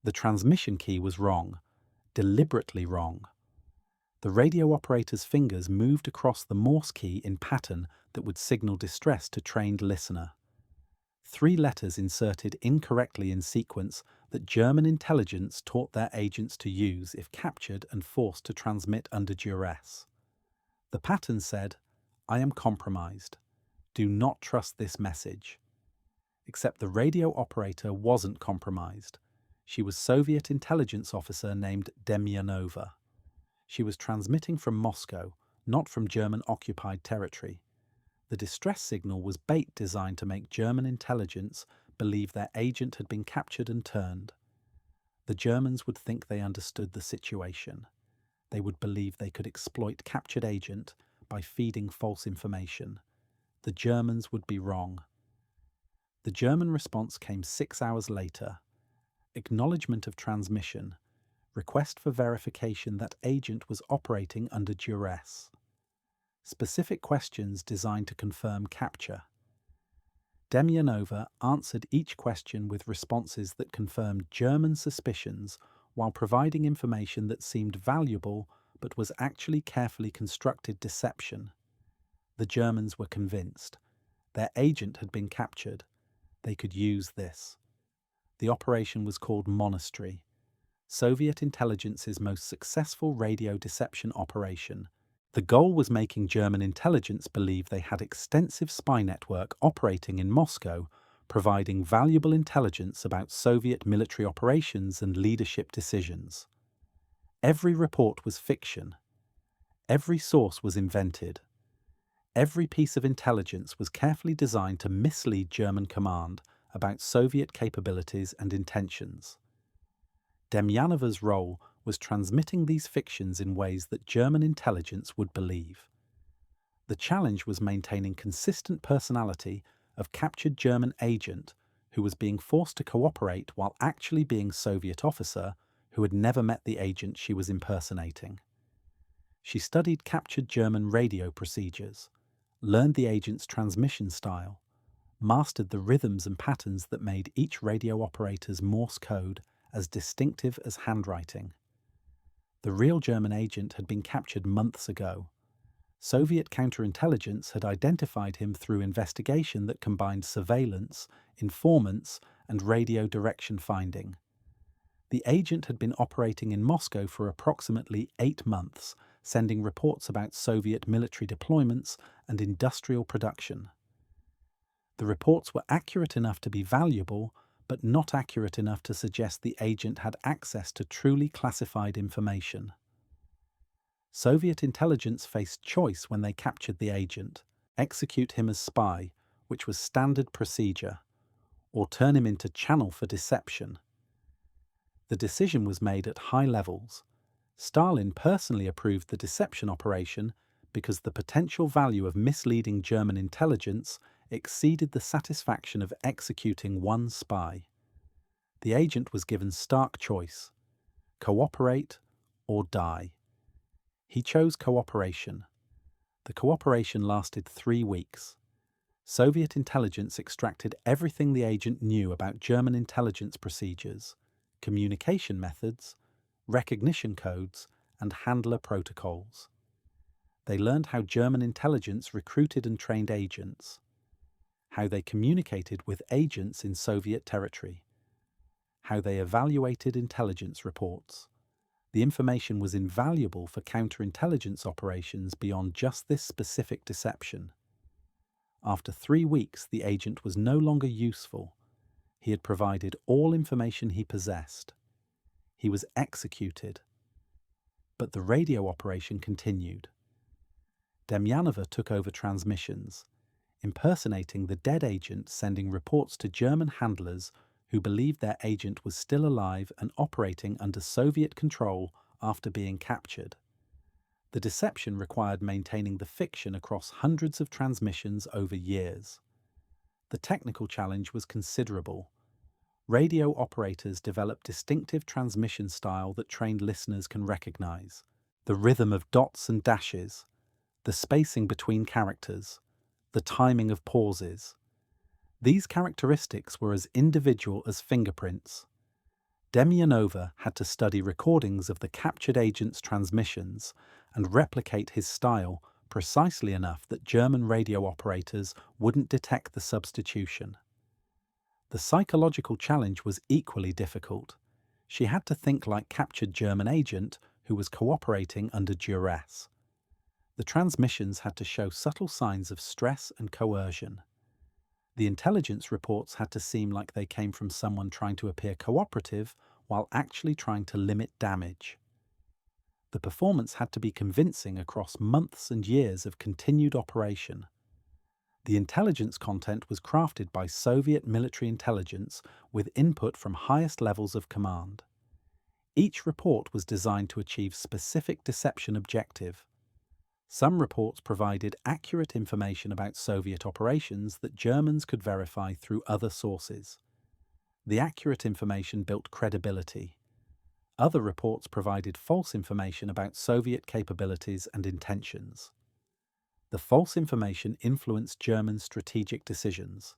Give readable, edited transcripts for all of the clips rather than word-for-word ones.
The transmission key was wrong, deliberately wrong. The radio operator's fingers moved across the Morse key in pattern that would signal distress to trained listener. 3 letters inserted incorrectly in sequence that German intelligence taught their agents to use if captured and forced to transmit under duress. The pattern said, "I am compromised. Do not trust this message." Except the radio operator wasn't compromised. She was Soviet intelligence officer named Demyanova. She was transmitting from Moscow, not from German-occupied territory. The distress signal was bait designed to make German intelligence believe their agent had been captured and turned. The Germans would think they understood the situation. They would believe they could exploit captured agent by feeding false information. The Germans would be wrong. The German response came 6 hours later. Acknowledgement of transmission. Request for verification that agent was operating under duress. Specific questions designed to confirm capture. Demyanova answered each question with responses that confirmed German suspicions while providing information that seemed valuable but was actually carefully constructed deception. The Germans were convinced. Their agent had been captured. They could use this. The operation was called Monastery, Soviet intelligence's most successful radio deception operation. The goal was making German intelligence believe they had extensive spy network operating in Moscow, providing valuable intelligence about Soviet military operations and leadership decisions. Every report was fiction. Every source was invented. Every piece of intelligence was carefully designed to mislead German command about Soviet capabilities and intentions. Demyanova's role was transmitting these fictions in ways that German intelligence would believe. The challenge was maintaining consistent personality of captured German agent who was being forced to cooperate while actually being Soviet officer who had never met the agent she was impersonating. She studied captured German radio procedures, learned the agent's transmission style, mastered the rhythms and patterns that made each radio operator's Morse code as distinctive as handwriting. The real German agent had been captured months ago. Soviet counterintelligence had identified him through investigation that combined surveillance, informants, and radio direction finding. The agent had been operating in Moscow for approximately 8 months, sending reports about Soviet military deployments and industrial production. The reports were accurate enough to be valuable, but not accurate enough to suggest the agent had access to truly classified information. Soviet intelligence faced choice when they captured the agent: execute him as spy, which was standard procedure, or turn him into channel for deception. The decision was made at high levels. Stalin personally approved the deception operation because the potential value of misleading German intelligence exceeded the satisfaction of executing one spy. The agent was given stark choice: cooperate or die. He chose cooperation. The cooperation lasted 3 weeks. Soviet intelligence extracted everything the agent knew about German intelligence procedures, communication methods, recognition codes, and handler protocols. They learned how German intelligence recruited and trained agents, how they communicated with agents in Soviet territory, how they evaluated intelligence reports. The information was invaluable for counterintelligence operations beyond just this specific deception. After 3 weeks, the agent was no longer useful. He had provided all information he possessed. He was executed. But the radio operation continued. Demyanova took over transmissions, impersonating the dead agent, sending reports to German handlers who believed their agent was still alive and operating under Soviet control after being captured. The deception required maintaining the fiction across hundreds of transmissions over years. The technical challenge was considerable. Radio operators developed distinctive transmission style that trained listeners can recognize: the rhythm of dots and dashes, the spacing between characters, the timing of pauses. These characteristics were as individual as fingerprints. Demyanova had to study recordings of the captured agent's transmissions and replicate his style precisely enough that German radio operators wouldn't detect the substitution. The psychological challenge was equally difficult. She had to think like captured German agent who was cooperating under duress. The transmissions had to show subtle signs of stress and coercion. The intelligence reports had to seem like they came from someone trying to appear cooperative while actually trying to limit damage. The performance had to be convincing across months and years of continued operation. The intelligence content was crafted by Soviet military intelligence with input from highest levels of command. Each report was designed to achieve specific deception objective. Some reports provided accurate information about Soviet operations that Germans could verify through other sources. The accurate information built credibility. Other reports provided false information about Soviet capabilities and intentions. The false information influenced German strategic decisions.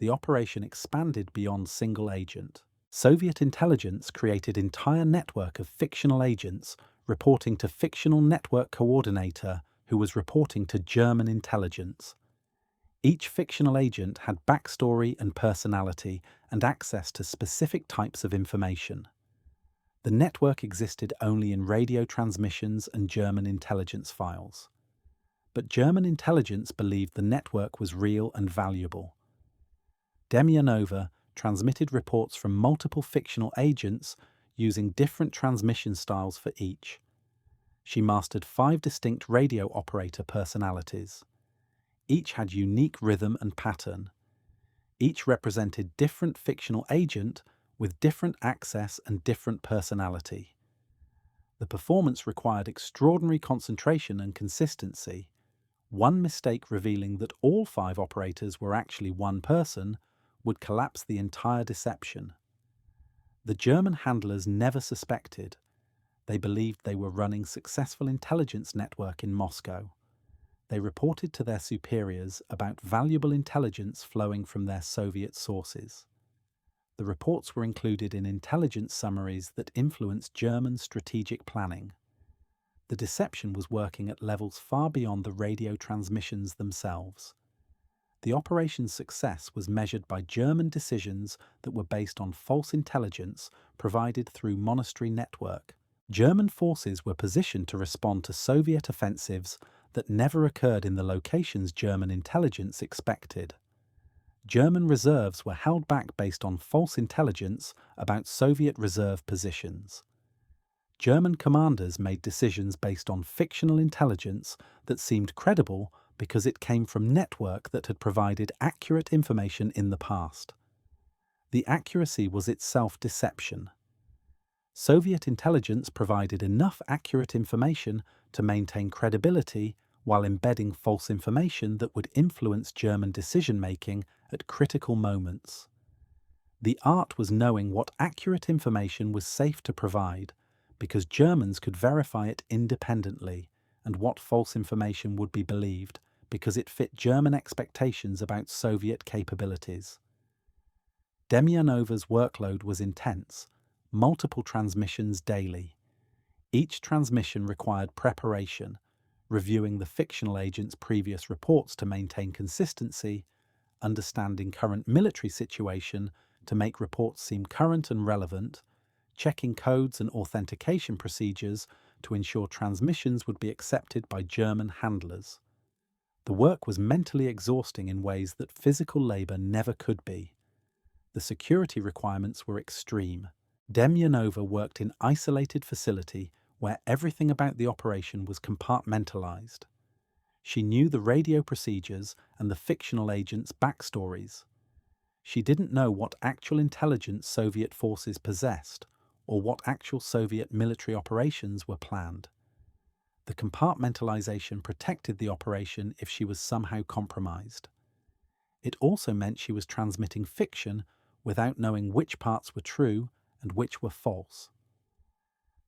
The operation expanded beyond single agent. Soviet intelligence created an entire network of fictional agents reporting to fictional network coordinator who was reporting to German intelligence. Each fictional agent had backstory and personality and access to specific types of information. The network existed only in radio transmissions and German intelligence files. But German intelligence believed the network was real and valuable. Demyanova transmitted reports from multiple fictional agents using different transmission styles for each. She mastered 5 distinct radio operator personalities. Each had unique rhythm and pattern. Each represented different fictional agent with different access and different personality. The performance required extraordinary concentration and consistency. One mistake revealing that all 5 operators were actually one person would collapse the entire deception. The German handlers never suspected. They believed they were running successful intelligence network in Moscow. They reported to their superiors about valuable intelligence flowing from their Soviet sources. The reports were included in intelligence summaries that influenced German strategic planning. The deception was working at levels far beyond the radio transmissions themselves. The operation's success was measured by German decisions that were based on false intelligence provided through Monastery network. German forces were positioned to respond to Soviet offensives that never occurred in the locations German intelligence expected. German reserves were held back based on false intelligence about Soviet reserve positions. German commanders made decisions based on fictional intelligence that seemed credible because it came from network that had provided accurate information in the past. The accuracy was itself deception. Soviet intelligence provided enough accurate information to maintain credibility while embedding false information that would influence German decision-making at critical moments. The art was knowing what accurate information was safe to provide, because Germans could verify it independently, and what false information would be believed, because it fit German expectations about Soviet capabilities. Demyanova's workload was intense, multiple transmissions daily. Each transmission required preparation, reviewing the fictional agent's previous reports to maintain consistency, understanding current military situation to make reports seem current and relevant, checking codes and authentication procedures to ensure transmissions would be accepted by German handlers. The work was mentally exhausting in ways that physical labor never could be. The security requirements were extreme. Demyanova worked in isolated facility where everything about the operation was compartmentalized. She knew the radio procedures and the fictional agents' backstories. She didn't know what actual intelligence Soviet forces possessed or what actual Soviet military operations were planned. The compartmentalization protected the operation if she was somehow compromised. It also meant she was transmitting fiction without knowing which parts were true and which were false.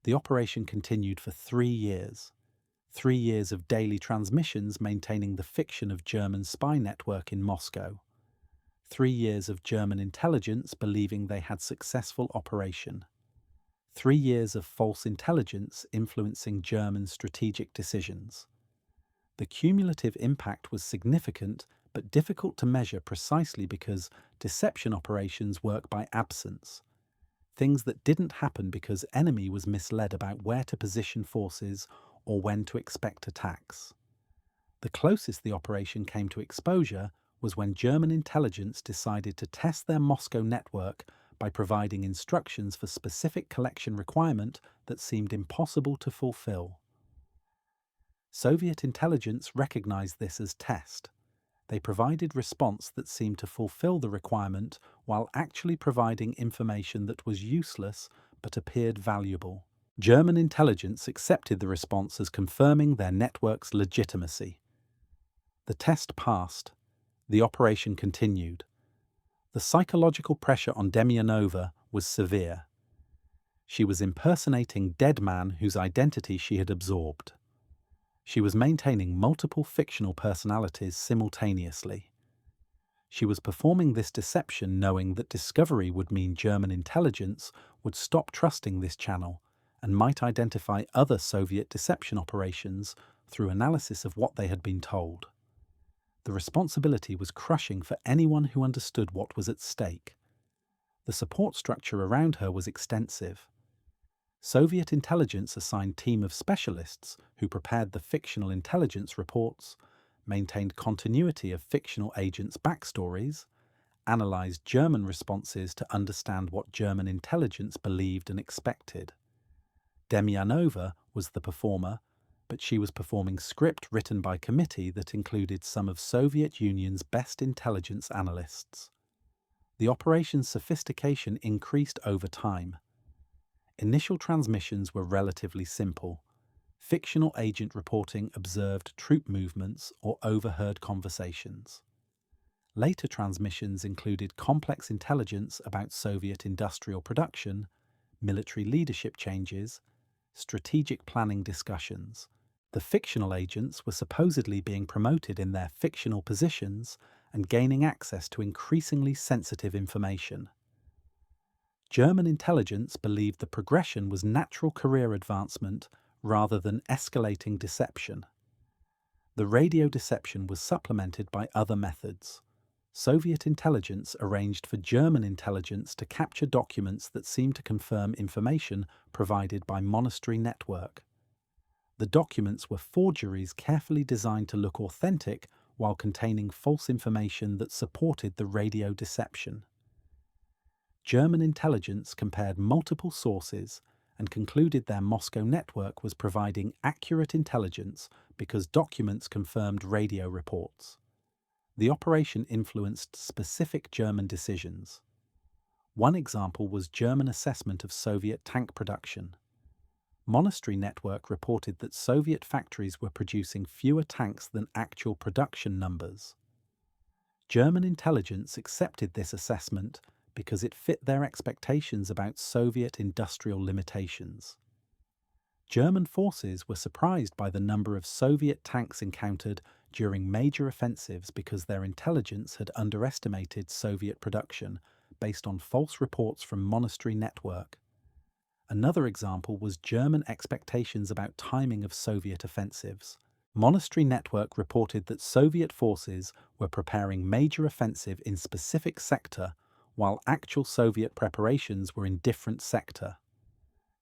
The operation continued for 3 years. 3 years of daily transmissions maintaining the fiction of German spy network in Moscow. 3 years of German intelligence believing they had successful operation. 3 years of false intelligence influencing German strategic decisions. The cumulative impact was significant but difficult to measure precisely because deception operations work by absence. Things that didn't happen because enemy was misled about where to position forces or when to expect attacks. The closest the operation came to exposure was when German intelligence decided to test their Moscow network by providing instructions for specific collection requirement that seemed impossible to fulfill. Soviet intelligence recognized this as test. They provided response that seemed to fulfill the requirement while actually providing information that was useless but appeared valuable. German intelligence accepted the response as confirming their network's legitimacy. The test passed. The operation continued. The psychological pressure on Demyanova was severe. She was impersonating dead man whose identity she had absorbed. She was maintaining multiple fictional personalities simultaneously. She was performing this deception knowing that discovery would mean German intelligence would stop trusting this channel and might identify other Soviet deception operations through analysis of what they had been told. The responsibility was crushing for anyone who understood what was at stake. The support structure around her was extensive. Soviet intelligence assigned a team of specialists who prepared the fictional intelligence reports, maintained continuity of fictional agents' backstories, analyzed German responses to understand what German intelligence believed and expected. Demyanova was the performer, but she was performing script written by committee that included some of Soviet Union's best intelligence analysts. The operation's sophistication increased over time. Initial transmissions were relatively simple. Fictional agent reporting observed troop movements or overheard conversations. Later transmissions included complex intelligence about Soviet industrial production, military leadership changes, strategic planning discussions. The fictional agents were supposedly being promoted in their fictional positions and gaining access to increasingly sensitive information. German intelligence believed the progression was natural career advancement rather than escalating deception. The radio deception was supplemented by other methods. Soviet intelligence arranged for German intelligence to capture documents that seemed to confirm information provided by Monastery Network. The documents were forgeries carefully designed to look authentic while containing false information that supported the radio deception. German intelligence compared multiple sources and concluded their Moscow network was providing accurate intelligence because documents confirmed radio reports. The operation influenced specific German decisions. One example was German assessment of Soviet tank production. Monastery Network reported that Soviet factories were producing fewer tanks than actual production numbers. German intelligence accepted this assessment because it fit their expectations about Soviet industrial limitations. German forces were surprised by the number of Soviet tanks encountered during major offensives because their intelligence had underestimated Soviet production based on false reports from Monastery Network. Another example was German expectations about timing of Soviet offensives. Monastery Network reported that Soviet forces were preparing major offensive in specific sector while actual Soviet preparations were in different sector.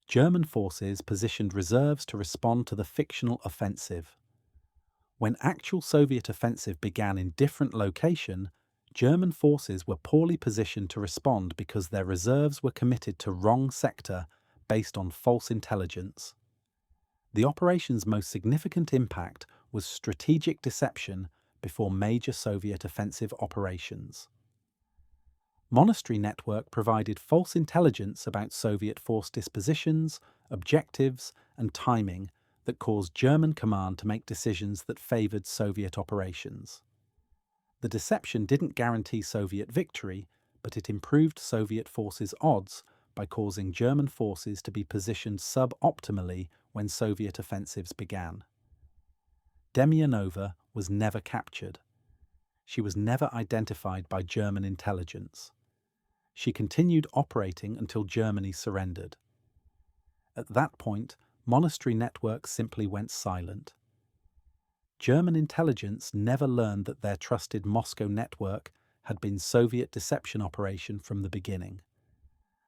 German forces positioned reserves to respond to the fictional offensive. When actual Soviet offensive began in different location, German forces were poorly positioned to respond because their reserves were committed to wrong sector based on false intelligence. The operation's most significant impact was strategic deception before major Soviet offensive operations. Monastery Network provided false intelligence about Soviet force dispositions, objectives, and timing that caused German command to make decisions that favored Soviet operations. The deception didn't guarantee Soviet victory, but it improved Soviet forces' odds by causing German forces to be positioned suboptimally when Soviet offensives began. Demyanova was never captured. She was never identified by German intelligence. She continued operating until Germany surrendered. At that point, Monastery networks simply went silent. German intelligence never learned that their trusted Moscow network had been Soviet deception operation from the beginning.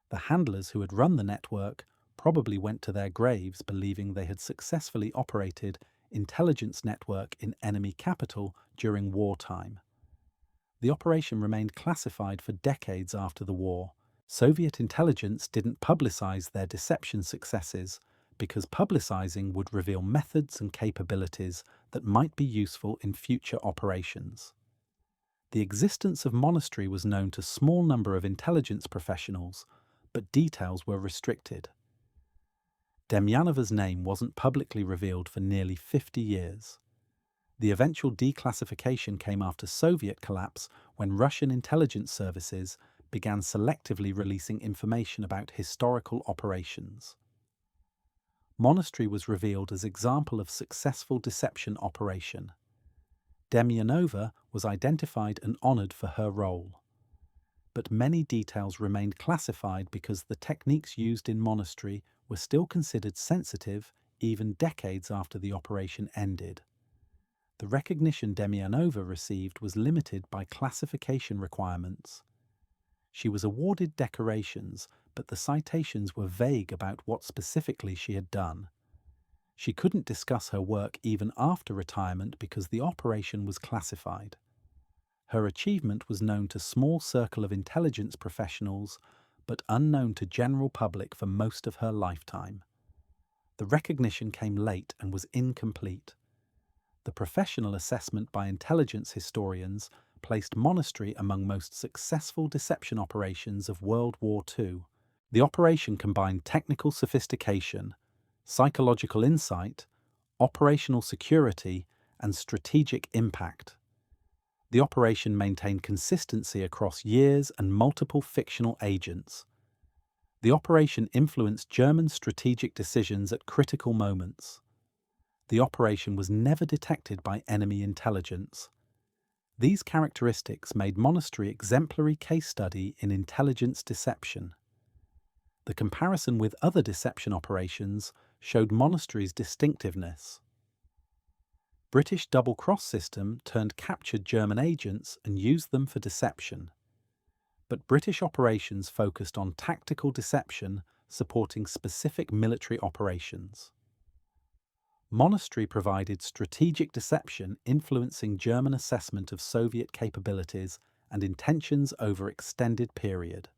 The handlers who had run the network probably went to their graves believing they had successfully operated intelligence network in enemy capital during wartime. The operation remained classified for decades after the war. Soviet intelligence didn't publicize their deception successes because publicizing would reveal methods and capabilities that might be useful in future operations. The existence of Monastery was known to a small number of intelligence professionals, but details were restricted. Demyanova's name wasn't publicly revealed for nearly 50 years. The eventual declassification came after Soviet collapse when Russian intelligence services began selectively releasing information about historical operations. Monastery was revealed as example of successful deception operation. Demyanova was identified and honored for her role. But many details remained classified because the techniques used in Monastery were still considered sensitive even decades after the operation ended. The recognition Demyanova received was limited by classification requirements. She was awarded decorations, but the citations were vague about what specifically she had done. She couldn't discuss her work even after retirement because the operation was classified. Her achievement was known to a small circle of intelligence professionals, but unknown to general public for most of her lifetime. The recognition came late and was incomplete. The professional assessment by intelligence historians placed Monastery among most successful deception operations of World War II. The operation combined technical sophistication, psychological insight, operational security, and strategic impact. The operation maintained consistency across years and multiple fictional agents. The operation influenced German strategic decisions at critical moments. The operation was never detected by enemy intelligence. These characteristics made Monastery an exemplary case study in intelligence deception. The comparison with other deception operations showed Monastery's distinctiveness. British double-cross system turned captured German agents and used them for deception. But British operations focused on tactical deception, supporting specific military operations. Monastery provided strategic deception influencing German assessment of Soviet capabilities and intentions over extended period.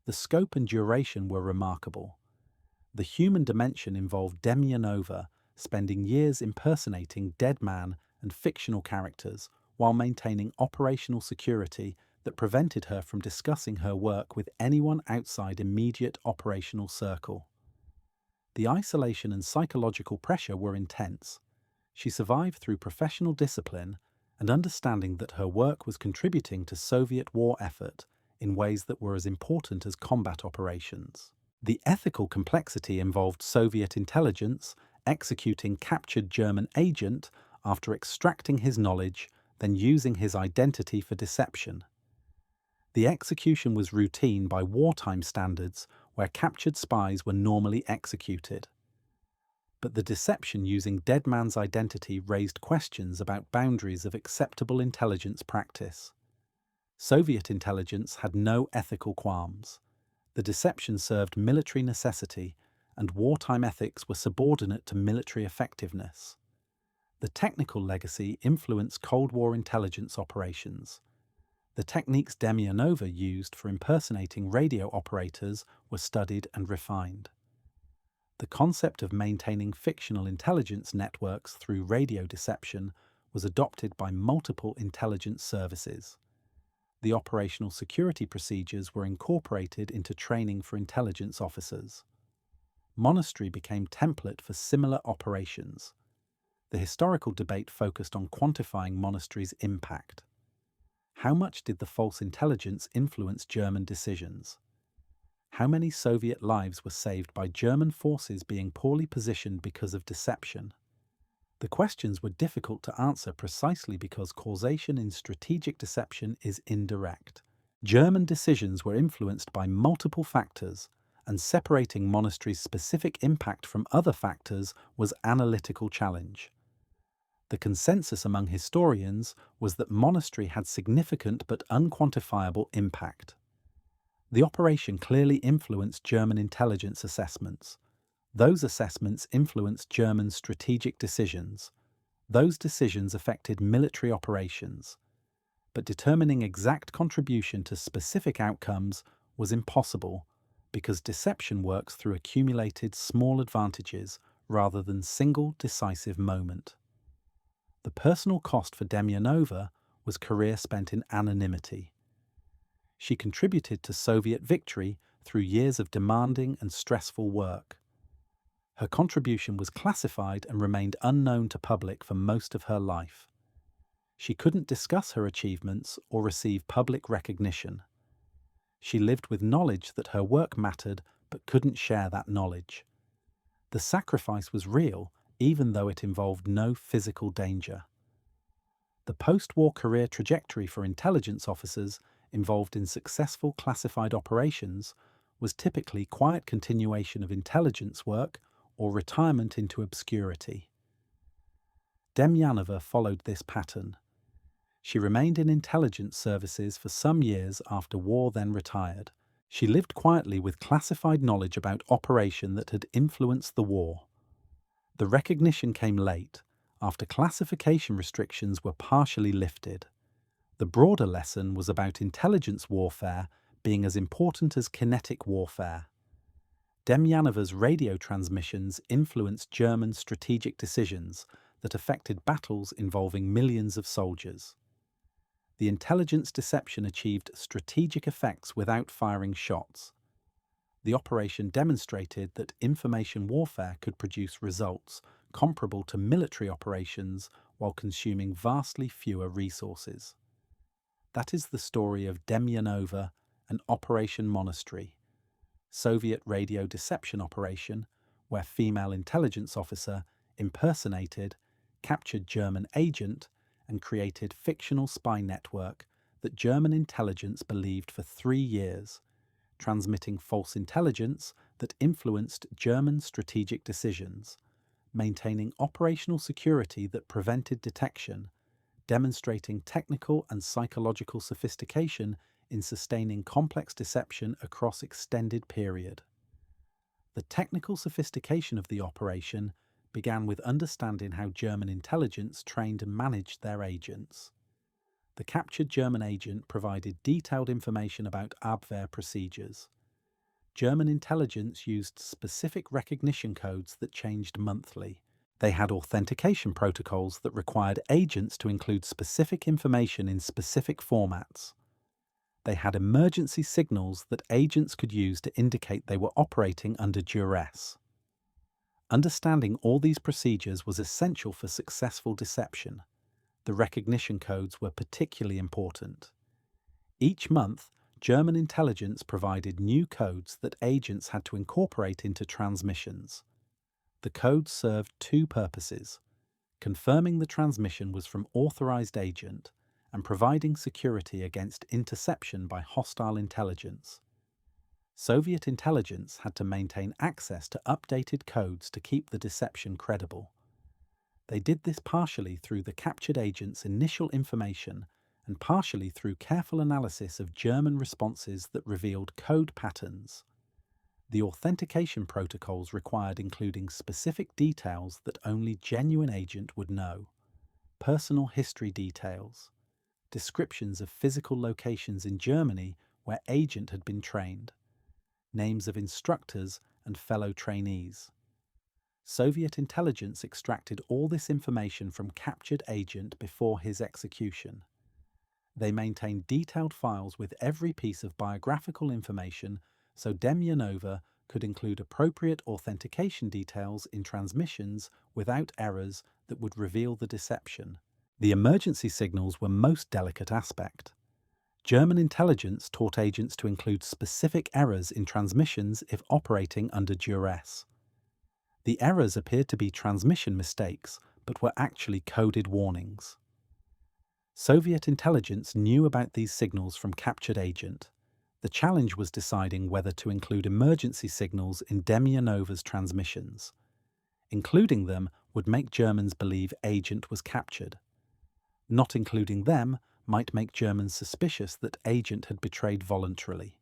The scope and duration were remarkable. The human dimension involved Demyanova spending years impersonating dead man and fictional characters while maintaining operational security that prevented her from discussing her work with anyone outside immediate operational circle. The isolation and psychological pressure were intense. She survived through professional discipline and understanding that her work was contributing to Soviet war effort in ways that were as important as combat operations. The ethical complexity involved Soviet intelligence executing captured German agent after extracting his knowledge, then using his identity for deception. The execution was routine by wartime standards, where captured spies were normally executed. But the deception using dead man's identity raised questions about boundaries of acceptable intelligence practice. Soviet intelligence had no ethical qualms. The deception served military necessity, and wartime ethics were subordinate to military effectiveness. The technical legacy influenced Cold War intelligence operations. The techniques Demyanova used for impersonating radio operators were studied and refined. The concept of maintaining fictional intelligence networks through radio deception was adopted by multiple intelligence services. The operational security procedures were incorporated into training for intelligence officers. Monastery became template for similar operations. The historical debate focused on quantifying Monastery's impact. How much did the false intelligence influence German decisions? How many Soviet lives were saved by German forces being poorly positioned because of deception? The questions were difficult to answer precisely because causation in strategic deception is indirect. German decisions were influenced by multiple factors, and separating monastery's specific impact from other factors was analytical challenge. The consensus among historians was that monastery had significant but unquantifiable impact. The operation clearly influenced German intelligence assessments. Those assessments influenced German strategic decisions. Those decisions affected military operations. But determining exact contribution to specific outcomes was impossible because deception works through accumulated small advantages rather than single decisive moment. The personal cost for Demyanova was career spent in anonymity. She contributed to Soviet victory through years of demanding and stressful work. Her contribution was classified and remained unknown to public for most of her life. She couldn't discuss her achievements or receive public recognition. She lived with knowledge that her work mattered but couldn't share that knowledge. The sacrifice was real, even though it involved no physical danger. The post-war career trajectory for intelligence officers involved in successful classified operations was typically quiet continuation of intelligence work or retirement into obscurity. Demyanova followed this pattern. She remained in intelligence services for some years after war, then retired. She lived quietly with classified knowledge about operation that had influenced the war. The recognition came late, after classification restrictions were partially lifted. The broader lesson was about intelligence warfare being as important as kinetic warfare. Demyanova's radio transmissions influenced German strategic decisions that affected battles involving millions of soldiers. The intelligence deception achieved strategic effects without firing shots. The operation demonstrated that information warfare could produce results comparable to military operations while consuming vastly fewer resources. That is the story of Demyanova and Operation Monastery, Soviet radio deception operation where female intelligence officer impersonated, captured German agent, and created fictional spy network that German intelligence believed for 3 years, transmitting false intelligence that influenced German strategic decisions, maintaining operational security that prevented detection, demonstrating technical and psychological sophistication in sustaining complex deception across extended period. The technical sophistication of the operation began with understanding how German intelligence trained and managed their agents. The captured German agent provided detailed information about Abwehr procedures. German intelligence used specific recognition codes that changed monthly. They had authentication protocols that required agents to include specific information in specific formats. They had emergency signals that agents could use to indicate they were operating under duress. Understanding all these procedures was essential for successful deception. The recognition codes were particularly important. Each month, German intelligence provided new codes that agents had to incorporate into transmissions. The codes served 2 purposes: confirming the transmission was from authorized agent and providing security against interception by hostile intelligence. Soviet intelligence had to maintain access to updated codes to keep the deception credible. They did this partially through the captured agent's initial information and partially through careful analysis of German responses that revealed code patterns. The authentication protocols required including specific details that only genuine agent would know: personal history details, descriptions of physical locations in Germany where agent had been trained, names of instructors and fellow trainees. Soviet intelligence extracted all this information from captured agent before his execution. They maintained detailed files with every piece of biographical information so Demyanova could include appropriate authentication details in transmissions without errors that would reveal the deception. The emergency signals were most delicate aspect. German intelligence taught agents to include specific errors in transmissions if operating under duress. The errors appeared to be transmission mistakes, but were actually coded warnings. Soviet intelligence knew about these signals from captured agent. The challenge was deciding whether to include emergency signals in Demyanova's transmissions. Including them would make Germans believe Agent was captured. Not including them might make Germans suspicious that Agent had betrayed voluntarily.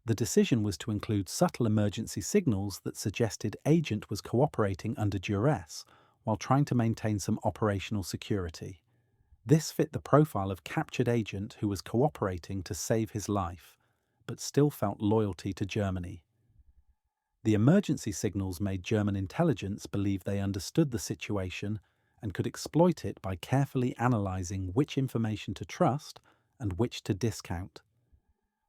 The decision was to include subtle emergency signals that suggested Agent was cooperating under duress while trying to maintain some operational security. This fit the profile of captured agent who was cooperating to save his life, but still felt loyalty to Germany. The emergency signals made German intelligence believe they understood the situation and could exploit it by carefully analysing which information to trust and which to discount.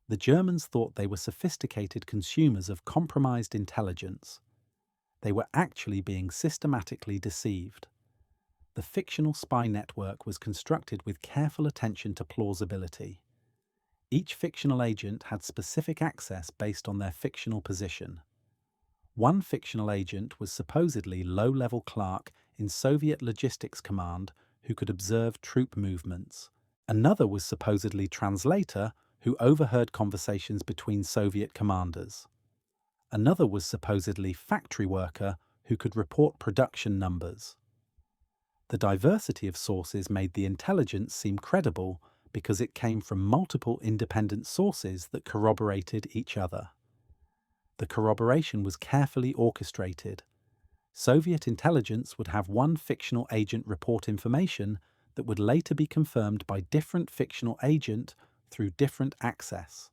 The Germans thought they were sophisticated consumers of compromised intelligence. They were actually being systematically deceived. The fictional spy network was constructed with careful attention to plausibility. Each fictional agent had specific access based on their fictional position. One fictional agent was supposedly low-level clerk in Soviet Logistics Command who could observe troop movements. Another was supposedly translator who overheard conversations between Soviet commanders. Another was supposedly factory worker who could report production numbers. The diversity of sources made the intelligence seem credible because it came from multiple independent sources that corroborated each other. The corroboration was carefully orchestrated. Soviet intelligence would have one fictional agent report information that would later be confirmed by different fictional agent through different access.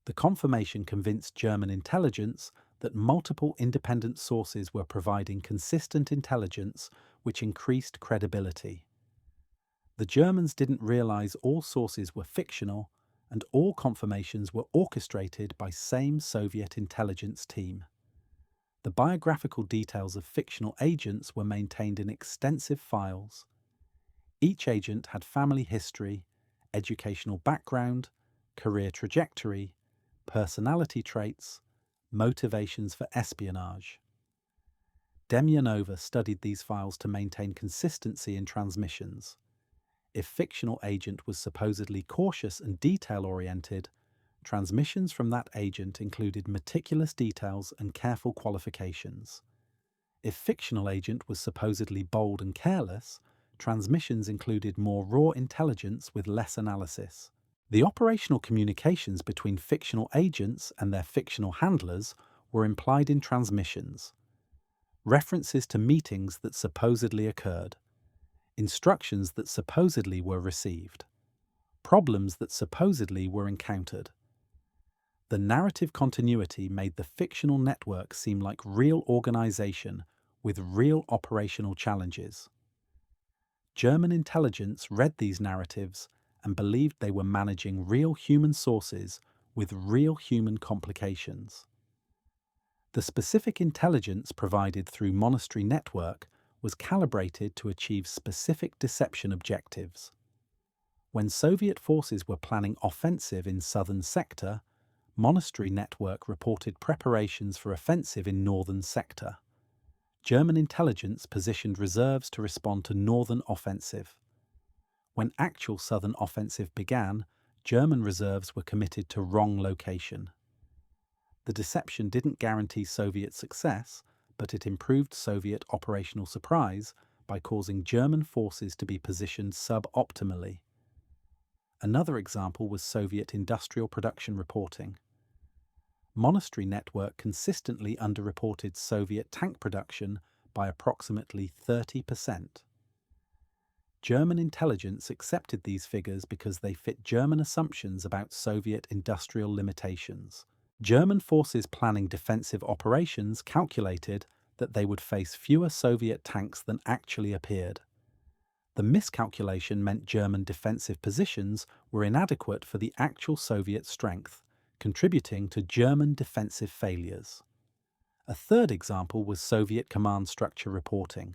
The confirmation convinced German intelligence that multiple independent sources were providing consistent intelligence, which increased credibility. The Germans didn't realize all sources were fictional, and all confirmations were orchestrated by same Soviet intelligence team. The biographical details of fictional agents were maintained in extensive files. Each agent had family history, educational background, career trajectory, personality traits, motivations for espionage. Demyanova studied these files to maintain consistency in transmissions. If fictional agent was supposedly cautious and detail-oriented, transmissions from that agent included meticulous details and careful qualifications. If fictional agent was supposedly bold and careless, transmissions included more raw intelligence with less analysis. The operational communications between fictional agents and their fictional handlers were implied in transmissions. References to meetings that supposedly occurred. Instructions that supposedly were received. Problems that supposedly were encountered. The narrative continuity made the fictional network seem like real organization with real operational challenges. German intelligence read these narratives and believed they were managing real human sources with real human complications. The specific intelligence provided through Monastery Network was calibrated to achieve specific deception objectives. When Soviet forces were planning offensive in southern sector, Monastery Network reported preparations for offensive in northern sector. German intelligence positioned reserves to respond to northern offensive. When actual southern offensive began, German reserves were committed to wrong location. The deception didn't guarantee Soviet success, but it improved Soviet operational surprise by causing German forces to be positioned suboptimally. Another example was Soviet industrial production reporting. Monastery Network consistently underreported Soviet tank production by approximately 30%. German intelligence accepted these figures because they fit German assumptions about Soviet industrial limitations. German forces planning defensive operations calculated that they would face fewer Soviet tanks than actually appeared. The miscalculation meant German defensive positions were inadequate for the actual Soviet strength, contributing to German defensive failures. A third example was Soviet command structure reporting.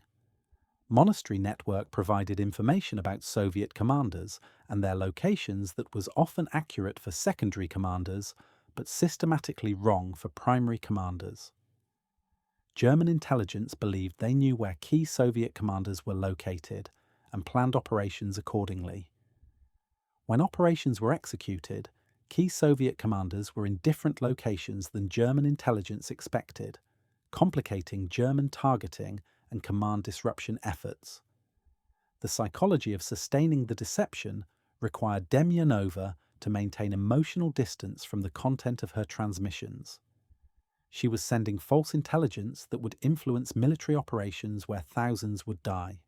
Monastery Network provided information about Soviet commanders and their locations that was often accurate for secondary commanders, but systematically wrong for primary commanders. German intelligence believed they knew where key Soviet commanders were located and planned operations accordingly. When operations were executed, Key Soviet commanders were in different locations than German intelligence expected, complicating German targeting and command disruption efforts. The psychology of sustaining the deception required Demyanova to maintain emotional distance from the content of her transmissions. She was sending false intelligence that would influence military operations where thousands would die.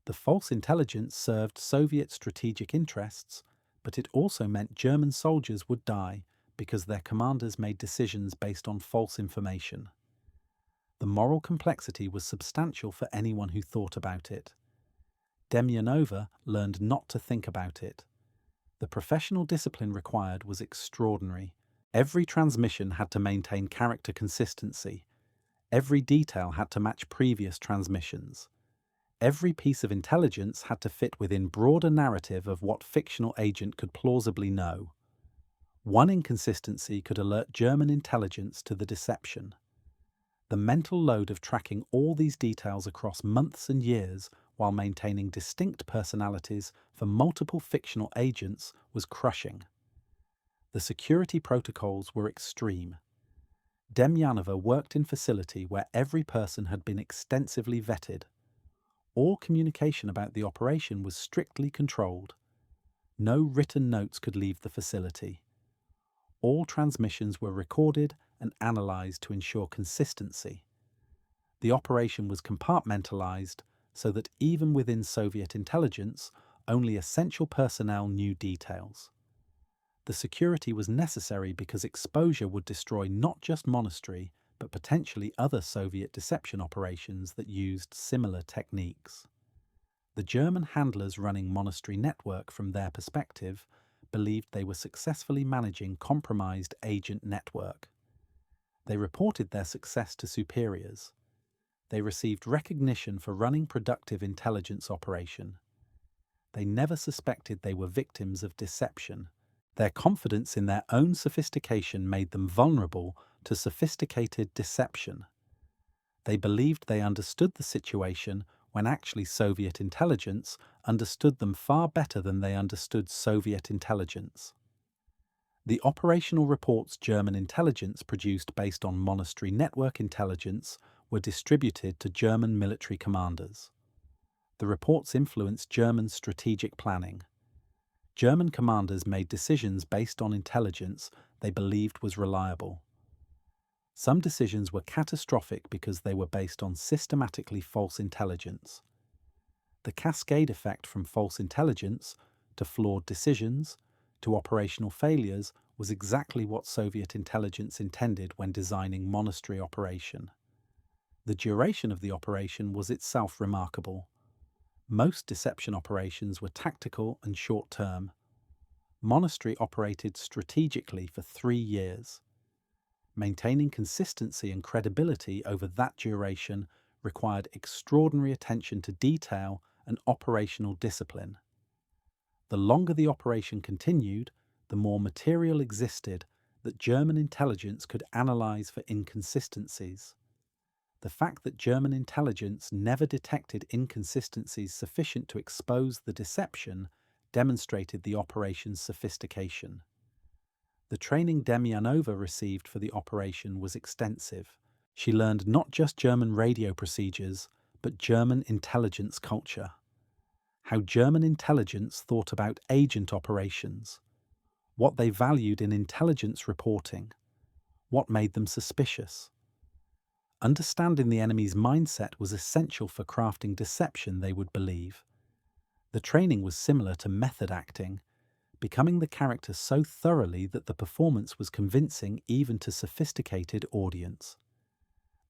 The false intelligence served Soviet strategic interests, but it also meant German soldiers would die because their commanders made decisions based on false information. The moral complexity was substantial for anyone who thought about it. Demyanova learned not to think about it. The professional discipline required was extraordinary. Every transmission had to maintain character consistency. Every detail had to match previous transmissions. Every piece of intelligence had to fit within broader narrative of what fictional agent could plausibly know. One inconsistency could alert German intelligence to the deception. The mental load of tracking all these details across months and years while maintaining distinct personalities for multiple fictional agents was crushing. The security protocols were extreme. Demyanova worked in a facility where every person had been extensively vetted. All communication about the operation was strictly controlled. No written notes could leave the facility. All transmissions were recorded and analysed to ensure consistency. The operation was compartmentalised so that even within Soviet intelligence, only essential personnel knew details. The security was necessary because exposure would destroy not just Monastery, but potentially other Soviet deception operations that used similar techniques. The German handlers running Monastery network, from their perspective, believed they were successfully managing compromised agent network. They reported their success to superiors. They received recognition for running productive intelligence operation. They never suspected they were victims of deception. Their confidence in their own sophistication made them vulnerable to sophisticated deception. They believed they understood the situation when actually Soviet intelligence understood them far better than they understood Soviet intelligence. The operational reports German intelligence produced based on Monastery network intelligence were distributed to German military commanders. The reports influenced German strategic planning. German commanders made decisions based on intelligence they believed was reliable. Some decisions were catastrophic because they were based on systematically false intelligence. The cascade effect from false intelligence to flawed decisions to operational failures was exactly what Soviet intelligence intended when designing Monastery operation. The duration of the operation was itself remarkable. Most deception operations were tactical and short-term. Monastery operated strategically for 3 years. Maintaining consistency and credibility over that duration required extraordinary attention to detail and operational discipline. The longer the operation continued, the more material existed that German intelligence could analyze for inconsistencies. The fact that German intelligence never detected inconsistencies sufficient to expose the deception demonstrated the operation's sophistication. The training Demyanova received for the operation was extensive. She learned not just German radio procedures, but German intelligence culture. How German intelligence thought about agent operations, what they valued in intelligence reporting, what made them suspicious. Understanding the enemy's mindset was essential for crafting deception they would believe. The training was similar to method acting, becoming the character so thoroughly that the performance was convincing even to sophisticated audience.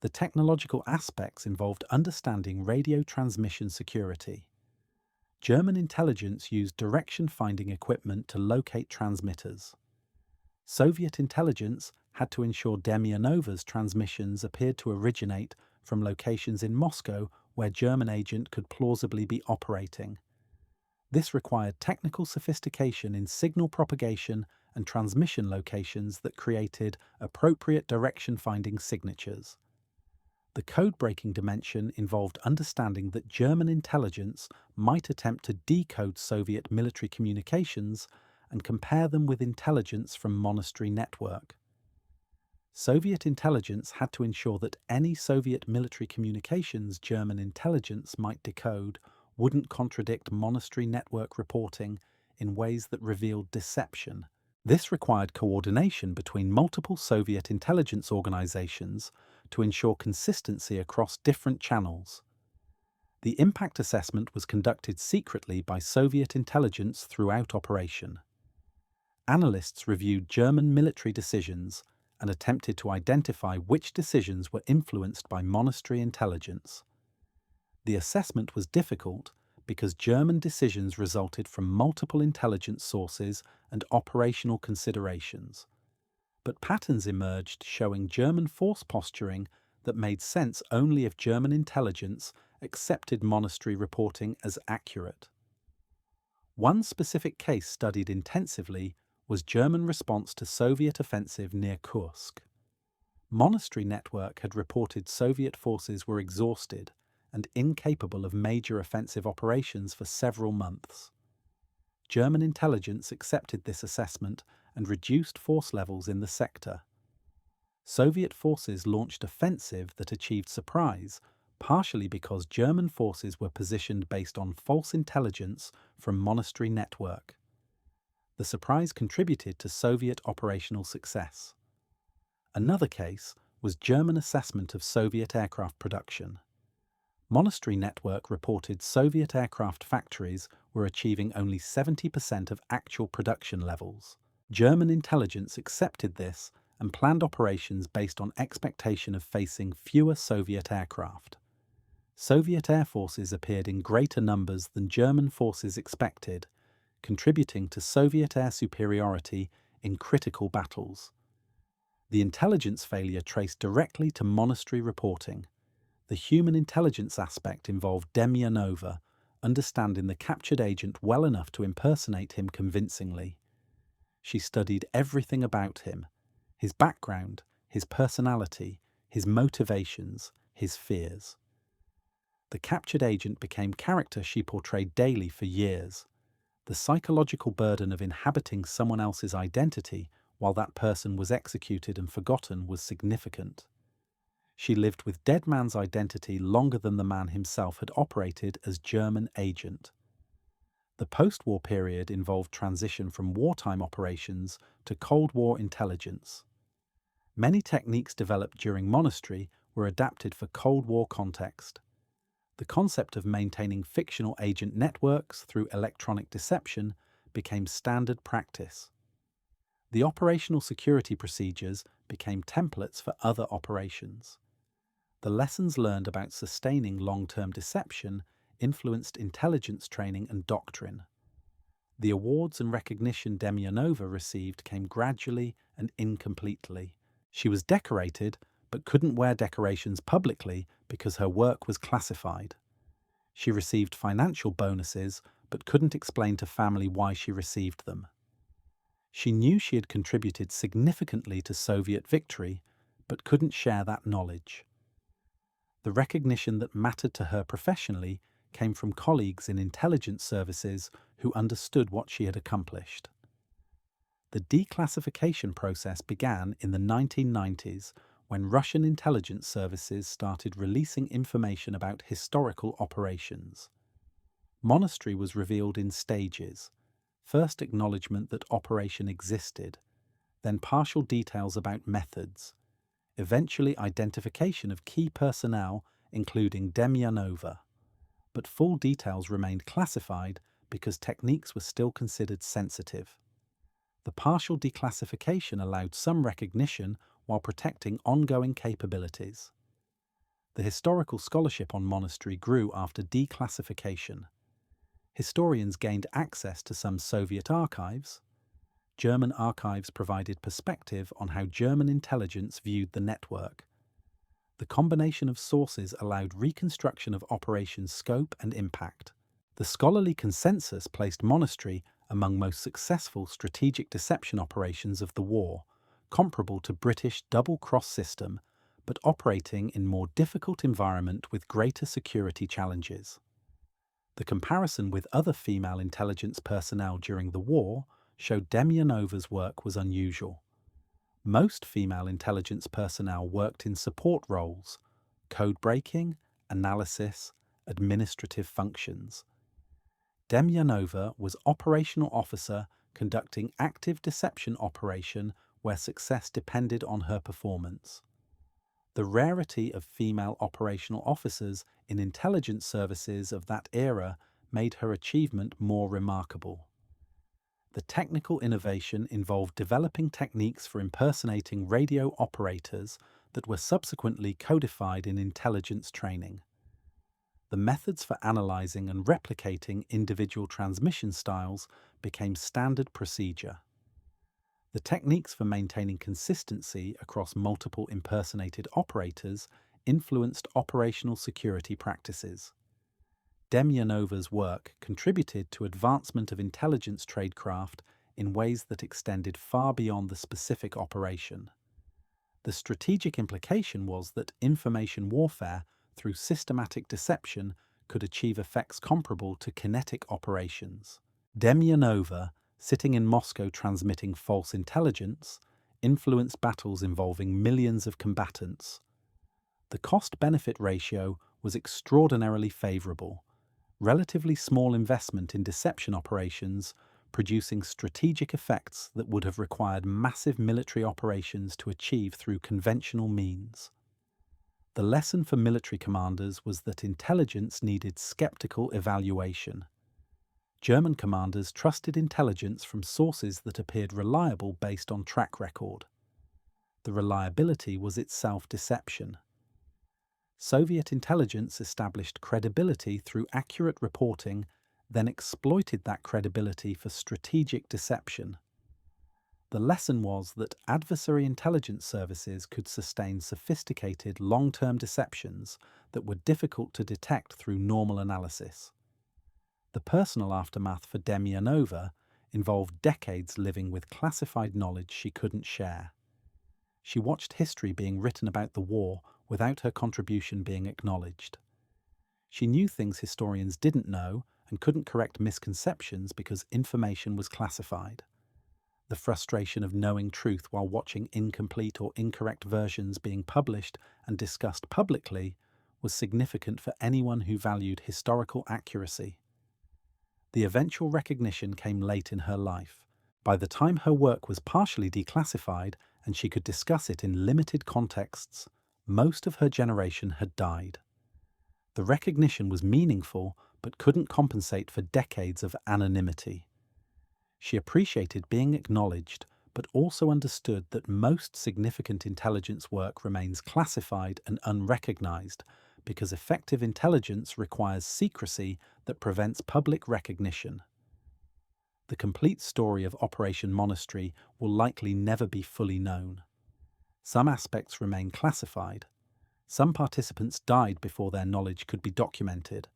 The technological aspects involved understanding radio transmission security. German intelligence used direction-finding equipment to locate transmitters. Soviet intelligence had to ensure Demyanova's transmissions appeared to originate from locations in Moscow where German agent could plausibly be operating. This required technical sophistication in signal propagation and transmission locations that created appropriate direction-finding signatures. The code-breaking dimension involved understanding that German intelligence might attempt to decode Soviet military communications and compare them with intelligence from Monastery Network. Soviet intelligence had to ensure that any Soviet military communications German intelligence might decode wouldn't contradict Monastery Network reporting in ways that revealed deception. This required coordination between multiple Soviet intelligence organizations to ensure consistency across different channels. The impact assessment was conducted secretly by Soviet intelligence throughout operation. Analysts reviewed German military decisions and attempted to identify which decisions were influenced by Monastery intelligence. The assessment was difficult because German decisions resulted from multiple intelligence sources and operational considerations. But patterns emerged showing German force posturing that made sense only if German intelligence accepted Monastery reporting as accurate. One specific case studied intensively was German response to Soviet offensive near Kursk. Monastery Network had reported Soviet forces were exhausted and incapable of major offensive operations for several months. German intelligence accepted this assessment and reduced force levels in the sector. Soviet forces launched offensive that achieved surprise, partially because German forces were positioned based on false intelligence from Monastery Network. The surprise contributed to Soviet operational success. Another case was German assessment of Soviet aircraft production. Monastery Network reported Soviet aircraft factories were achieving only 70% of actual production levels. German intelligence accepted this and planned operations based on expectation of facing fewer Soviet aircraft. Soviet air forces appeared in greater numbers than German forces expected, contributing to Soviet air superiority in critical battles. The intelligence failure traced directly to Monastery reporting. The human intelligence aspect involved Demyanova, understanding the captured agent well enough to impersonate him convincingly. She studied everything about him: his background, his personality, his motivations, his fears. The captured agent became character she portrayed daily for years. The psychological burden of inhabiting someone else's identity while that person was executed and forgotten was significant. She lived with dead man's identity longer than the man himself had operated as German agent. The post-war period involved transition from wartime operations to Cold War intelligence. Many techniques developed during Monastery were adapted for Cold War context. The concept of maintaining fictional agent networks through electronic deception became standard practice. The operational security procedures became templates for other operations. The lessons learned about sustaining long-term deception influenced intelligence training and doctrine. The awards and recognition Demyanova received came gradually and incompletely. She was decorated, but couldn't wear decorations publicly because her work was classified. She received financial bonuses, but couldn't explain to family why she received them. She knew she had contributed significantly to Soviet victory, but couldn't share that knowledge. The recognition that mattered to her professionally came from colleagues in intelligence services who understood what she had accomplished. The declassification process began in the 1990s when Russian intelligence services started releasing information about historical operations. Monastery was revealed in stages: first acknowledgement that operation existed, then partial details about methods, eventually identification of key personnel, including Demyanova. But full details remained classified because techniques were still considered sensitive. The partial declassification allowed some recognition while protecting ongoing capabilities. The historical scholarship on Monastery grew after declassification. Historians gained access to some Soviet archives. German archives provided perspective on how German intelligence viewed the network. The combination of sources allowed reconstruction of operation scope and impact. The scholarly consensus placed Monastery among most successful strategic deception operations of the war, comparable to British double-cross system, but operating in more difficult environment with greater security challenges. The comparison with other female intelligence personnel during the war showed Demyanova's work was unusual. Most female intelligence personnel worked in support roles, code breaking, analysis, administrative functions. Demyanova was operational officer conducting active deception operation where success depended on her performance. The rarity of female operational officers in intelligence services of that era made her achievement more remarkable. The technical innovation involved developing techniques for impersonating radio operators that were subsequently codified in intelligence training. The methods for analyzing and replicating individual transmission styles became standard procedure. The techniques for maintaining consistency across multiple impersonated operators influenced operational security practices. Demyanova's work contributed to advancement of intelligence tradecraft in ways that extended far beyond the specific operation. The strategic implication was that information warfare through systematic deception could achieve effects comparable to kinetic operations. Demyanova, sitting in Moscow transmitting false intelligence, influenced battles involving millions of combatants. The cost-benefit ratio was extraordinarily favorable. Relatively small investment in deception operations, producing strategic effects that would have required massive military operations to achieve through conventional means. The lesson for military commanders was that intelligence needed skeptical evaluation. German commanders trusted intelligence from sources that appeared reliable based on track record. The reliability was itself deception. Soviet intelligence established credibility through accurate reporting, then exploited that credibility for strategic deception. The lesson was that adversary intelligence services could sustain sophisticated long-term deceptions that were difficult to detect through normal analysis. The personal aftermath for Demyanova involved decades living with classified knowledge she couldn't share. She watched history being written about the war without her contribution being acknowledged. She knew things historians didn't know and couldn't correct misconceptions because information was classified. The frustration of knowing truth while watching incomplete or incorrect versions being published and discussed publicly was significant for anyone who valued historical accuracy. The eventual recognition came late in her life. By the time her work was partially declassified and she could discuss it in limited contexts, most of her generation had died. The recognition was meaningful but couldn't compensate for decades of anonymity. She appreciated being acknowledged, but also understood that most significant intelligence work remains classified and unrecognized because effective intelligence requires secrecy that prevents public recognition. The complete story of Operation Monastery will likely never be fully known. Some aspects remain classified. Some participants died before their knowledge could be documented.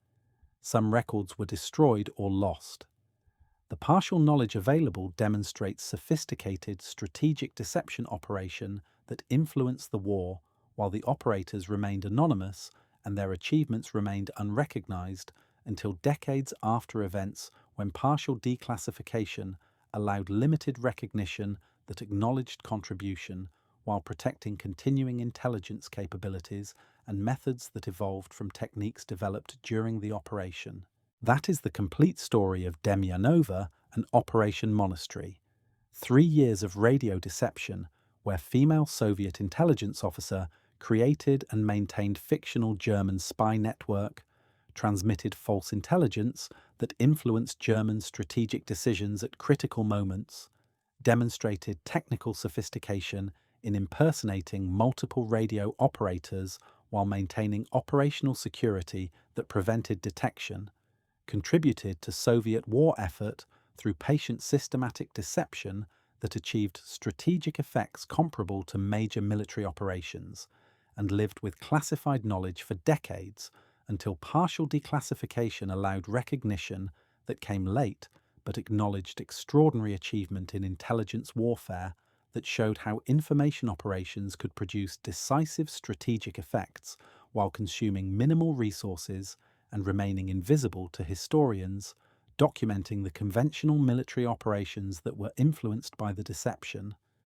Some records were destroyed or lost. The partial knowledge available demonstrates sophisticated strategic deception operation that influenced the war while the operators remained anonymous and their achievements remained unrecognized until decades after events when partial declassification allowed limited recognition that acknowledged contribution while protecting continuing intelligence capabilities and methods that evolved from techniques developed during the operation. That is the complete story of Demyanova and Operation Monastery. 3 years of radio deception where female Soviet intelligence officer created and maintained fictional German spy network, transmitted false intelligence that influenced German strategic decisions at critical moments, demonstrated technical sophistication in impersonating multiple radio operators while maintaining operational security that prevented detection, contributed to Soviet war effort through patient systematic deception that achieved strategic effects comparable to major military operations, and lived with classified knowledge for decades until partial declassification allowed recognition that came late but acknowledged extraordinary achievement in intelligence warfare that showed how information operations could produce decisive strategic effects while consuming minimal resources and remaining invisible to historians, documenting the conventional military operations that were influenced by the deception,